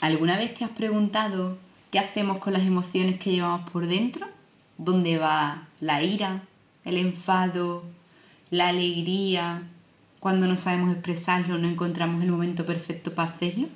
¿Alguna vez te has preguntado qué hacemos con las emociones que llevamos por dentro? ¿Dónde va la ira, el enfado, la alegría? Cuando no sabemos expresarlo, no encontramos el momento perfecto para hacerlo.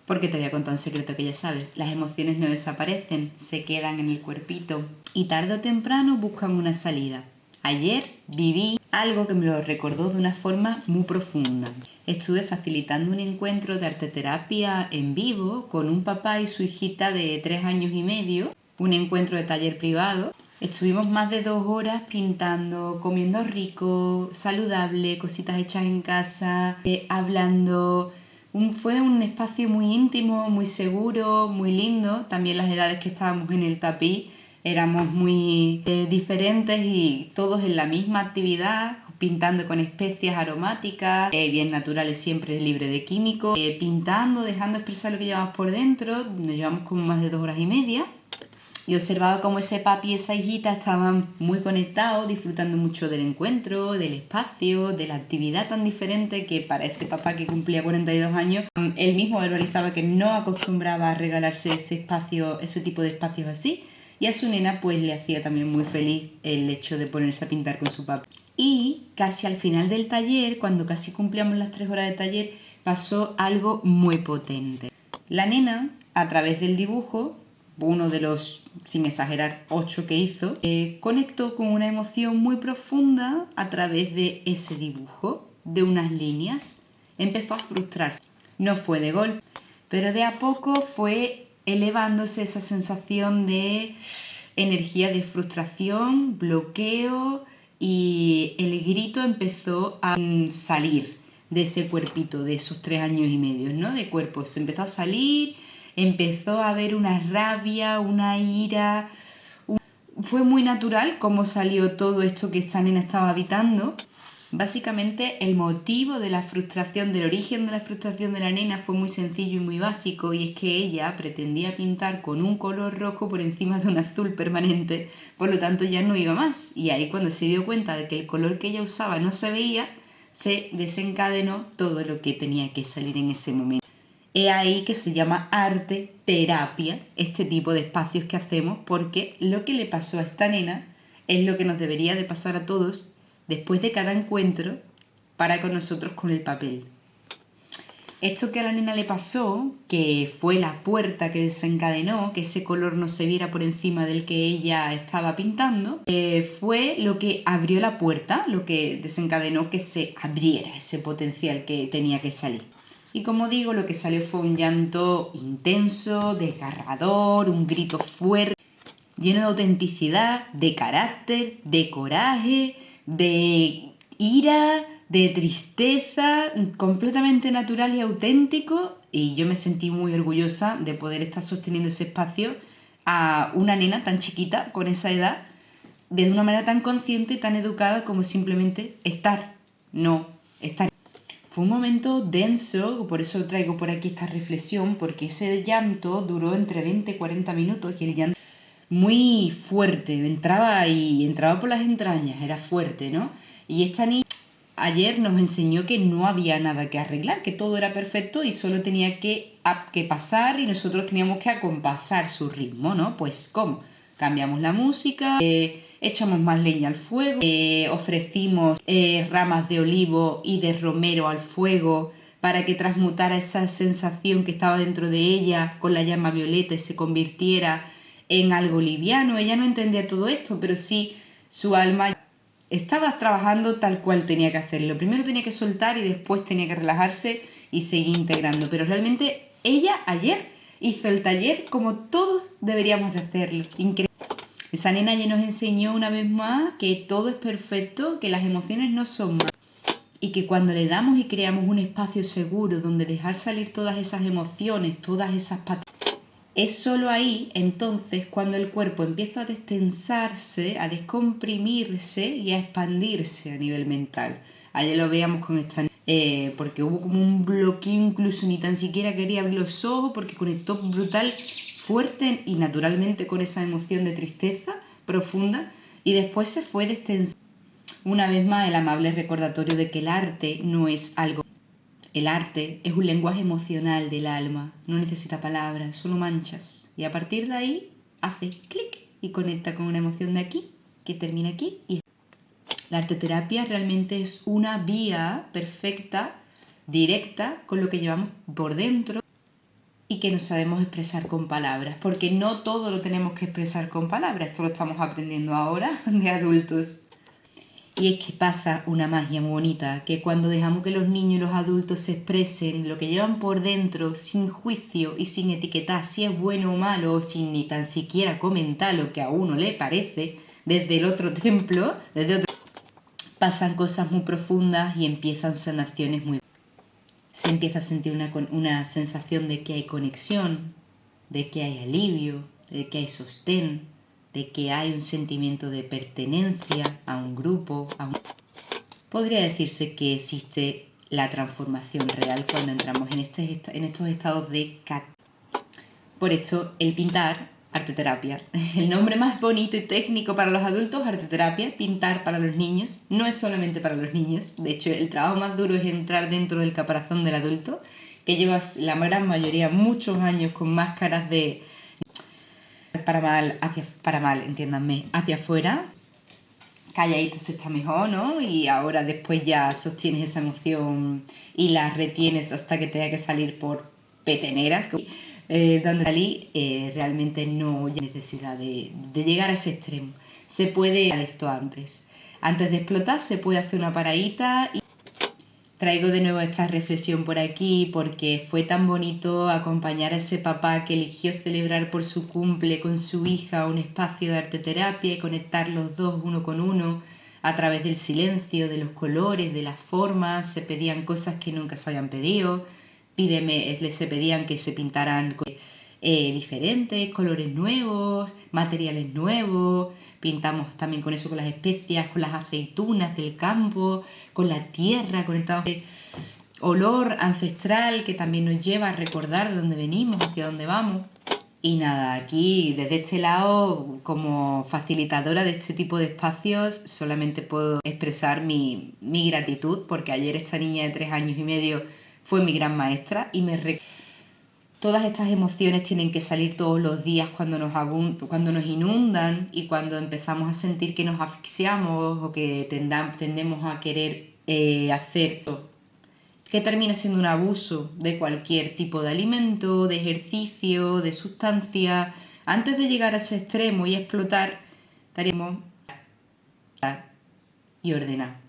Porque te voy a contar un secreto que ya sabes, las emociones no desaparecen, se quedan en el cuerpito y tarde o temprano buscan una salida. Ayer viví algo que me lo recordó de una forma muy profunda. Estuve facilitando un encuentro de arteterapia en vivo con un papá y su hijita de 3 años y medio, un encuentro de taller privado. Estuvimos más de 2 horas pintando, comiendo rico, saludable, cositas hechas en casa, hablando. Fue un espacio muy íntimo, muy seguro, muy lindo. También las edades que estábamos en el tapiz éramos muy diferentes y todos en la misma actividad, pintando con especias aromáticas, bien naturales, siempre libre de químicos, pintando, dejando expresar lo que llevamos por dentro. Nos llevamos como más de 2 horas y media. Y observaba cómo ese papi y esa hijita estaban muy conectados, disfrutando mucho del encuentro, del espacio, de la actividad tan diferente que para ese papá que cumplía 42 años, él mismo verbalizaba que no acostumbraba a regalarse ese espacio, ese tipo de espacios así. Y a su nena pues le hacía también muy feliz el hecho de ponerse a pintar con su papi. Y casi al final del taller, cuando casi cumplíamos las 3 horas de taller, pasó algo muy potente. La nena, a través del dibujo, uno de los, sin exagerar, 8 que hizo, conectó con una emoción muy profunda a través de ese dibujo, de unas líneas. Empezó a frustrarse. No fue de golpe, pero de a poco fue elevándose esa sensación de energía de frustración, bloqueo, y el grito empezó a salir de ese cuerpito, de esos 3 años y medio, ¿no? De cuerpo. Se empezó a salir. Empezó a haber una rabia, una ira. Fue muy natural cómo salió todo esto que esta nena estaba habitando. Básicamente el motivo de la frustración, del origen de la frustración de la nena fue muy sencillo y muy básico, y es que ella pretendía pintar con un color rojo por encima de un azul permanente, por lo tanto ya no iba más. Y ahí, cuando se dio cuenta de que el color que ella usaba no se veía, se desencadenó todo lo que tenía que salir en ese momento. Es ahí que se llama arte, terapia, este tipo de espacios que hacemos, porque lo que le pasó a esta nena es lo que nos debería de pasar a todos después de cada encuentro para con nosotros con el papel. Esto que a la nena le pasó, que fue la puerta que desencadenó que ese color no se viera por encima del que ella estaba pintando, fue lo que abrió la puerta, lo que desencadenó que se abriera ese potencial que tenía que salir. Y como digo, lo que salió fue un llanto intenso, desgarrador, un grito fuerte, lleno de autenticidad, de carácter, de coraje, de ira, de tristeza, completamente natural y auténtico. Y yo me sentí muy orgullosa de poder estar sosteniendo ese espacio a una nena tan chiquita, con esa edad, de una manera tan consciente y tan educada como simplemente estar, no estar. Fue un momento denso, por eso traigo por aquí esta reflexión, porque ese llanto duró entre 20 y 40 minutos y el llanto muy fuerte, entraba por las entrañas, era fuerte, ¿no? Y esta niña ayer nos enseñó que no había nada que arreglar, que todo era perfecto y solo tenía que pasar, y nosotros teníamos que acompasar su ritmo, ¿no? Pues, ¿cómo? Cambiamos la música, echamos más leña al fuego, ofrecimos ramas de olivo y de romero al fuego para que transmutara esa sensación que estaba dentro de ella con la llama violeta y se convirtiera en algo liviano. Ella no entendía todo esto, pero sí su alma estaba trabajando tal cual tenía que hacerlo. Primero tenía que soltar y después tenía que relajarse y seguir integrando. Pero realmente ella ayer hizo el taller como todos deberíamos de hacerlo. Increíble. Esa nena ya nos enseñó una vez más que todo es perfecto, que las emociones no son malas, y que cuando le damos y creamos un espacio seguro donde dejar salir todas esas emociones, todas esas es solo ahí, entonces, cuando el cuerpo empieza a destensarse, a descomprimirse y a expandirse a nivel mental. Ayer lo veíamos con esta porque hubo como un bloqueo, incluso ni tan siquiera quería abrir los ojos porque conectó brutal, fuerte y naturalmente con esa emoción de tristeza profunda, y después se fue destensando. Una vez más, el amable recordatorio de que el arte no es algo. El arte es un lenguaje emocional del alma, no necesita palabras, solo manchas. Y a partir de ahí hace clic y conecta con una emoción de aquí, que termina aquí. Y la arteterapia realmente es una vía perfecta, directa, con lo que llevamos por dentro y que no sabemos expresar con palabras, porque no todo lo tenemos que expresar con palabras, esto lo estamos aprendiendo ahora de adultos. Y es que pasa una magia muy bonita, que cuando dejamos que los niños y los adultos se expresen lo que llevan por dentro sin juicio y sin etiquetar si es bueno o malo, o sin ni tan siquiera comentar lo que a uno le parece, desde el otro templo, pasan cosas muy profundas y empiezan sanaciones muy... Se empieza a sentir una sensación de que hay conexión, de que hay alivio, de que hay sostén, de que hay un sentimiento de pertenencia a un grupo, Podría decirse que existe la transformación real cuando entramos en estos estados de Por esto, el pintar, arteterapia. El nombre más bonito y técnico para los adultos, arteterapia. Pintar para los niños. No es solamente para los niños. De hecho, el trabajo más duro es entrar dentro del caparazón del adulto, que lleva la gran mayoría muchos años con máscaras de... para mal, entiéndanme, hacia afuera. Calladito se está mejor, ¿no? Y ahora después ya sostienes esa emoción y la retienes hasta que tenga que salir por peteneras. Donde salí, realmente no hay necesidad de llegar a ese extremo. Se puede hacer esto antes. Antes de explotar se puede hacer una paradita y traigo de nuevo esta reflexión por aquí porque fue tan bonito acompañar a ese papá que eligió celebrar por su cumple con su hija un espacio de arteterapia y conectar los dos uno con uno a través del silencio, de los colores, de las formas. Se pedían cosas que nunca se habían pedido. Se pedían que se pintaran diferentes, colores nuevos, materiales nuevos. Pintamos también con eso, con las especias, con las aceitunas del campo, con la tierra, conectados con olor ancestral que también nos lleva a recordar de dónde venimos, hacia dónde vamos. Y nada, aquí desde este lado, como facilitadora de este tipo de espacios, solamente puedo expresar mi gratitud, porque ayer esta niña de 3 años y medio fue mi gran maestra y todas estas emociones tienen que salir todos los días cuando nos inundan y cuando empezamos a sentir que nos asfixiamos o que tendemos a querer hacer que termina siendo un abuso de cualquier tipo de alimento, de ejercicio, de sustancia. Antes de llegar a ese extremo y explotar, estaríamos y ordenar.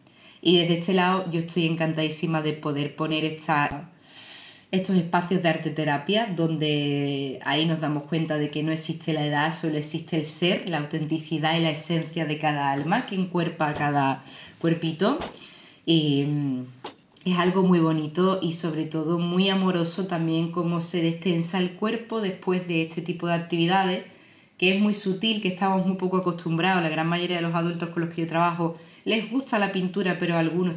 Y desde este lado yo estoy encantadísima de poder poner estos espacios de arteterapia donde ahí nos damos cuenta de que no existe la edad, solo existe el ser, la autenticidad y la esencia de cada alma que encuerpa cada cuerpito. Y es algo muy bonito y sobre todo muy amoroso también cómo se destensa el cuerpo después de este tipo de actividades, que es muy sutil, que estamos muy poco acostumbrados. La gran mayoría de los adultos con los que yo trabajo les gusta la pintura, pero a algunos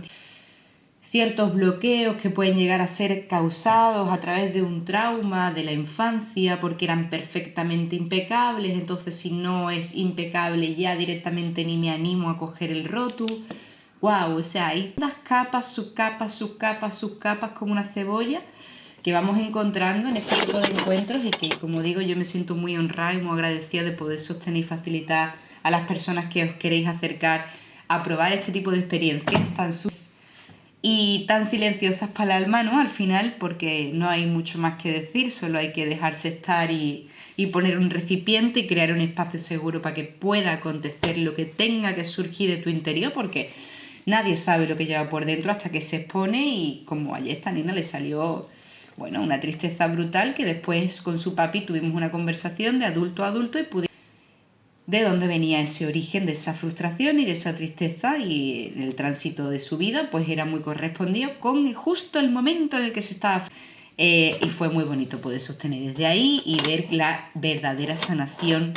ciertos bloqueos que pueden llegar a ser causados a través de un trauma de la infancia porque eran perfectamente impecables, entonces si no es impecable ya directamente ni me animo a coger el rótulo. ¡Wow! O sea, hay tantas capas, subcapas, subcapas, subcapas como una cebolla que vamos encontrando en este tipo de encuentros y que, como digo, yo me siento muy honrada y muy agradecida de poder sostener y facilitar a las personas que os queréis acercar a probar este tipo de experiencias tan y tan silenciosas para el alma, ¿no? Al final, porque no hay mucho más que decir, solo hay que dejarse estar y poner un recipiente y crear un espacio seguro para que pueda acontecer lo que tenga que surgir de tu interior, porque nadie sabe lo que lleva por dentro hasta que se expone y como ayer esta nena le salió, bueno, una tristeza brutal que después con su papi tuvimos una conversación de adulto a adulto y pudimos de dónde venía ese origen de esa frustración y de esa tristeza, y en el tránsito de su vida pues era muy correspondido con justo el momento en el que se estaba y fue muy bonito poder sostener desde ahí y ver la verdadera sanación.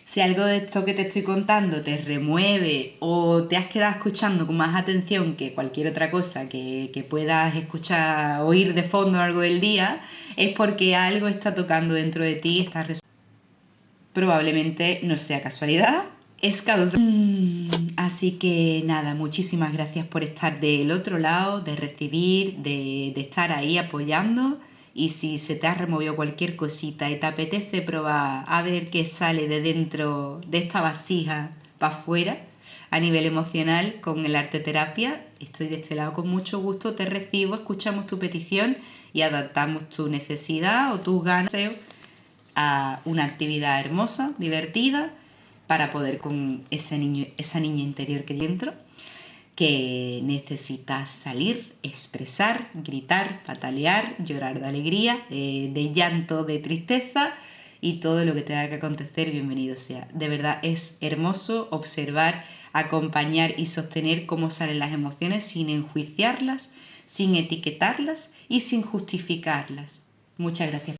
Si algo de esto que te estoy contando te remueve o te has quedado escuchando con más atención que cualquier otra cosa que puedas escuchar, oír de fondo a lo largo del día, es porque algo está tocando dentro de ti, probablemente no sea casualidad es causa. Así que nada, muchísimas gracias por estar del otro lado, de recibir, de estar ahí apoyando. Y si se te ha removido cualquier cosita y te apetece probar a ver qué sale de dentro de esta vasija para afuera a nivel emocional con el arte terapia, estoy de este lado con mucho gusto, te recibo, escuchamos tu petición y adaptamos tu necesidad o tus ganas a una actividad hermosa, divertida, para poder con ese niño, esa niña interior que hay dentro, que necesitas salir, expresar, gritar, patalear, llorar de alegría, de llanto, de tristeza y todo lo que tenga que acontecer, bienvenido sea. De verdad es hermoso observar, acompañar y sostener cómo salen las emociones sin enjuiciarlas, sin etiquetarlas y sin justificarlas. Muchas gracias.